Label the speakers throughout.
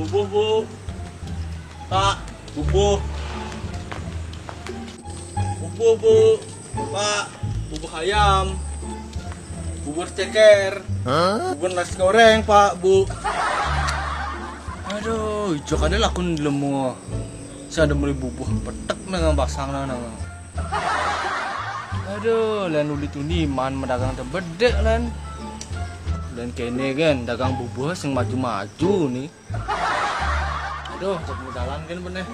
Speaker 1: Bubuh bu, Pak, bubuh. Bubuh bu, Pak, bubur ayam, bubur ceker, bubur nasi goreng Pak bu. Aduh, jokannya lakun lemu. Saya ada beli bubuh petek dengan pasang nang. Aduh, lain ulit uniman mendagang tebedek lain. Dan kene kan dagang bubuh sing maju-maju nih. Aduh, cek modalan kan bener.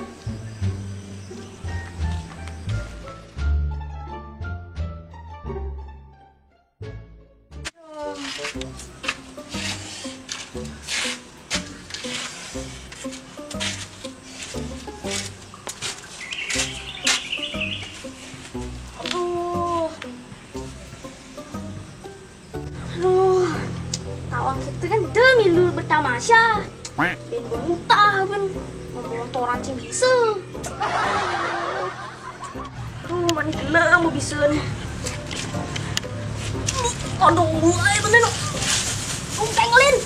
Speaker 2: Tawang kita kan demi lu bertamasya. Ben bermutah ben ngomong toran sing bisa. Mana gila mau bisa nih. Aduh, mulai bener no. Pengelin.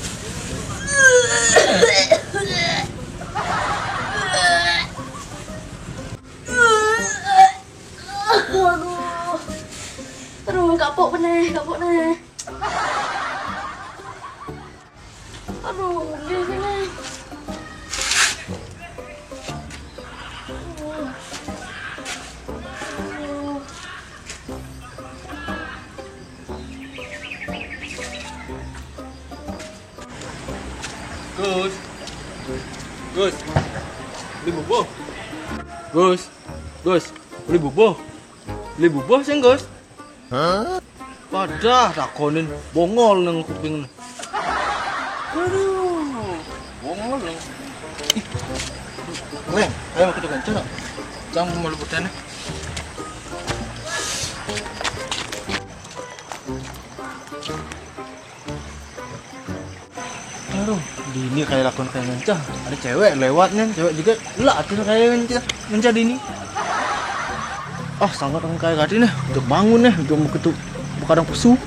Speaker 2: Aduh, kapok bener. Aduh, gini.
Speaker 1: Gus, beli bubuh. Gus, beli bubuh. Beli bubuh sih Gus. Padah takonin bongol nang kuping. Aduh, bongol nang. Leng, ayo kita kencang. Jangan malu bertanya. Aduh, Dini kayak lakon kayak ngencah. Ada cewek lewatnya, cewek juga lah tuh kayak ngencah Dini. Ah, sangat orang kayak gini nih, udah bangun nih, udah mau ketuk kadang pesu.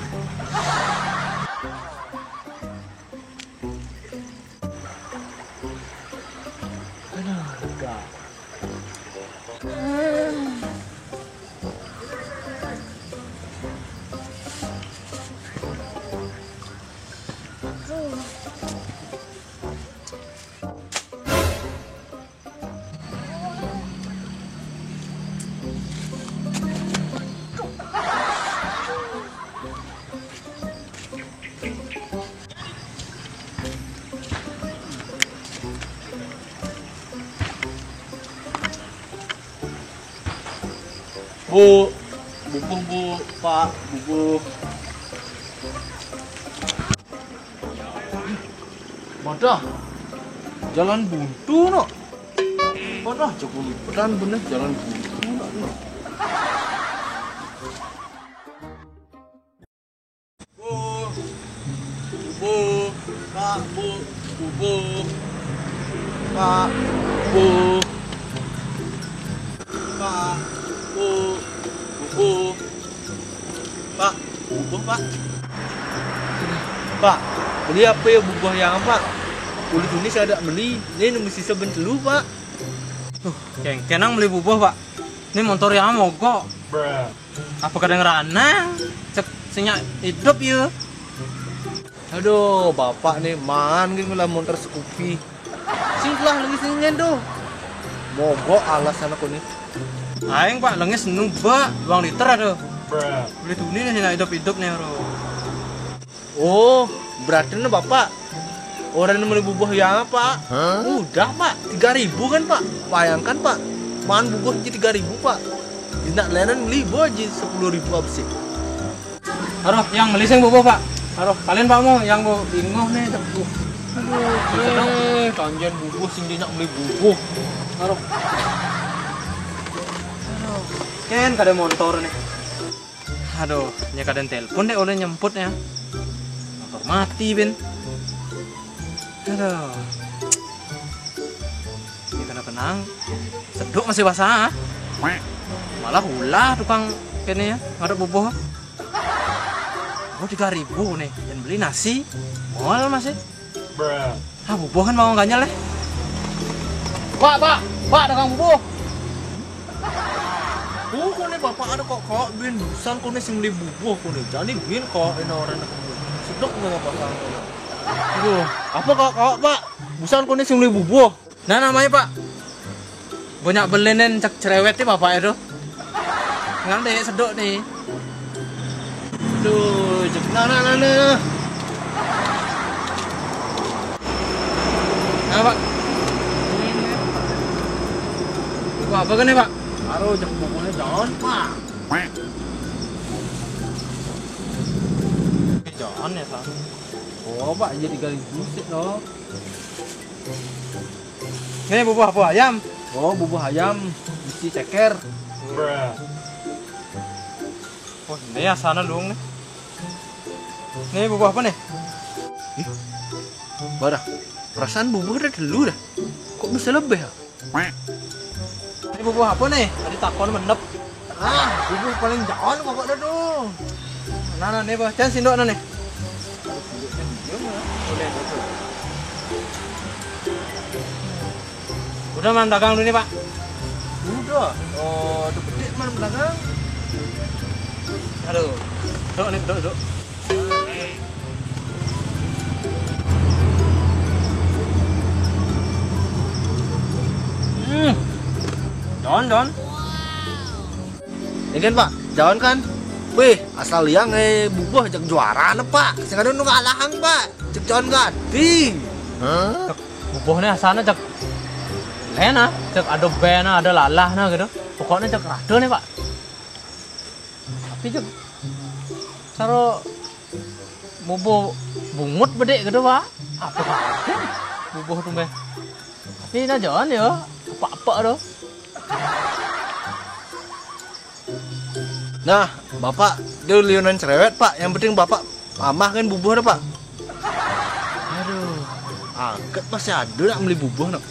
Speaker 1: Bu, bubuh bu, Pak, bubuh. Madah, jalan buntu no. Madah, cukup pedan bener jalan buntu no. Bu, bubuh, Pak, bu, bubuh, Pak, bu, Pak. Bubuh, Pak, bubuh Pak. Pak, beli apa ya bubuh yang Pak? Kulit ini saya ada beli, ini mesti seben dulu Pak.
Speaker 3: Kenang beli bubuh Pak. Ini motor yang mogok. Apa kadang ranang? Cek sinyak hidup ya.
Speaker 1: Aduh, Bapak nih man gitu lah motor Scoopy. Singlah lagi sini tuh. Mogok alasan aku nih.
Speaker 3: Aing Pak lengis nuba 2 liter ada. Beli tuh ini sinyak hidup nih bro.
Speaker 1: Oh, berarti nih Bapak orang yang beli bubuh yang apa? Udah Pak, 3.000 kan Pak? Bayangkan Pak, makan bubuh aja 3.000 Pak. Tidak layanan beli buah aja 10.000 apa sih?
Speaker 3: Aduh, yang beli sing bubuh Pak. Aduh, kalian Pak mau yang mau bingung nih tebuh.
Speaker 1: Aduh, kangen bubuh sing dia nak beli bubuh.
Speaker 3: Aduh. Ken kada motor nih. Aduh, nya kadang telepon deh oleh nyemput ya. Motor mati Ben. Aduh. Ini kena kenang. Seduk masih basah. Malah ulah tukang kene ya, ngadep bubuh. Oh 3.000 nih, dan beli nasi. Mual masih. Ah bubuh kan mau ganyal ya. Pak, dagang bubur.
Speaker 1: Kone bapak ada kok bin busan kone sing beli bubuh kone. Jadi bin kok ini orang nak sedok nggak pasang.
Speaker 3: Aduh,
Speaker 1: Apa kok pak? Busan kone sing beli bubuh.
Speaker 3: nah namanya Pak. Banyak belenen cek cerewet nih Bapak itu. Nggak deh, sedok nih.
Speaker 1: Aduh, cek nah.
Speaker 3: Nah Pak. Wah, apa kan nih Pak?
Speaker 1: Aduh, cek bubuhnya jangan pak.
Speaker 3: Jangan ya, Pak.
Speaker 1: Oh pak, jadi kali busik loh.
Speaker 3: Ini bubur apa ayam?
Speaker 1: Oh bubuh ayam, isi ceker.
Speaker 3: Oh, ini ya sana dong nih. Ini bubur apa nih?
Speaker 1: Barah, perasaan bubuh udah dulu dah. Kok bisa lebih ya?
Speaker 3: Ini bubur apa nih? Tadi takon mendep.
Speaker 1: Bubuh paling jangan bapak dah tuh.
Speaker 3: Nah, nih Pak. Jangan sindok nih. Udah man dagang dulu nih Pak.
Speaker 1: Udah, oh tuh gede man belakang.
Speaker 3: Aduh. Dok nih, dok. Don.
Speaker 1: Ini kan pak, jangan kan? Wih, asal liang bubuh jak juara na pak. Sekarang nunggu alahang pak. Cek jangan gading.
Speaker 3: Bubuhnya sana cek enak, cek ada bena, ada lalah nah gitu. Pokoknya cek rado nih Pak. Tapi cek saro bubuh bungut bedek gitu Pak. Apa kabar? Bubuh tuh be. Tapi nah jangan ya, apa tuh.
Speaker 1: Nah, bapak dia liunan cerewet pak. Yang penting bapak amah kan bubuh dah pak. Aduh, agak masih ada nak beli bubuh nak.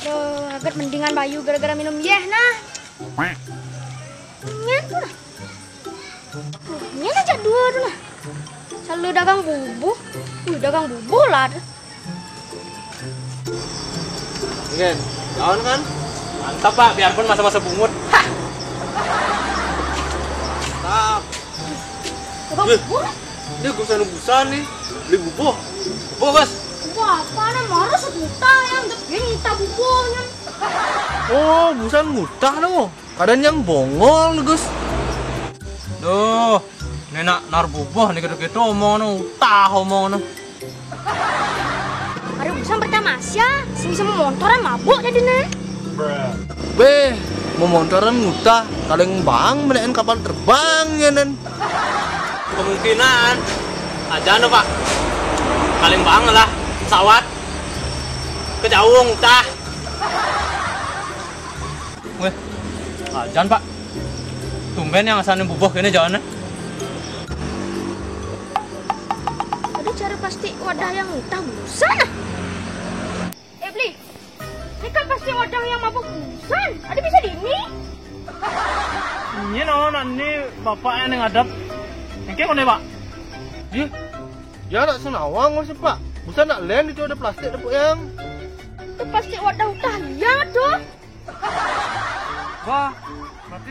Speaker 2: Duh, agak mendingan Bayu gara-gara minum yeh nah. Nyen tuh nah. Nyen aja dua tuh nah. Selalu dagang bubuh. Dagang bubuh lah.
Speaker 1: Kan, jangan kan?
Speaker 3: Mantap Pak, biarpun masa-masa bungut.
Speaker 1: Tap.
Speaker 2: Dagang bubuh.
Speaker 1: Dia gusan nih beli bubuh.
Speaker 3: Bubuh Bos.
Speaker 2: Wah, apa nih marah sejuta yang gede minta bubuhnya.
Speaker 1: Oh, busan ngutah no. Kadang yang bongol nih Gus.
Speaker 3: Duh, nenak nar bubuh nih gitu-gitu omong no, omong no.
Speaker 2: Ada busan pertama Asia, sing sama motoran mabuk jadi nih.
Speaker 1: Beh, mau motoran ngutah. Kaleng bang menaik kapal terbang ya nen.
Speaker 3: Kemungkinan aja no Pak. Paling bang lah pesawat ke Jawung tah. Weh, ajan Pak. Tumben yang asalnya bubuh kene jalan.
Speaker 2: Ada cara pasti wadah yang utah busan. Beli. Ini kan pasti wadah yang mabuk busan. Ada bisa di ini?
Speaker 3: Ini no, nanti bapak yang ngadap. Engke kone Pak.
Speaker 1: Dia, ya nak senawang masih pak. Busan nak lain itu ada plastik dapur yang.
Speaker 2: Itu pasti wadah utah ya tuh.
Speaker 3: Wah, berarti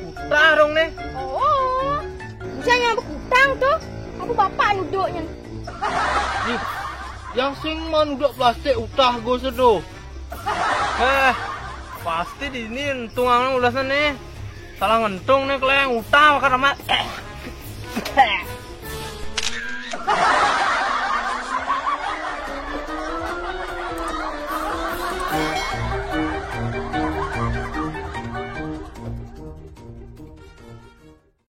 Speaker 3: utah dong nih.
Speaker 2: Oh, busan yang utang tuh. Aku bapak nuduknya.
Speaker 1: Yang sing manuduk plastik utah gue sedo.
Speaker 3: Pasti di ini entung ang ulasan nih. Salah ngentung nih keleng utah karena mak.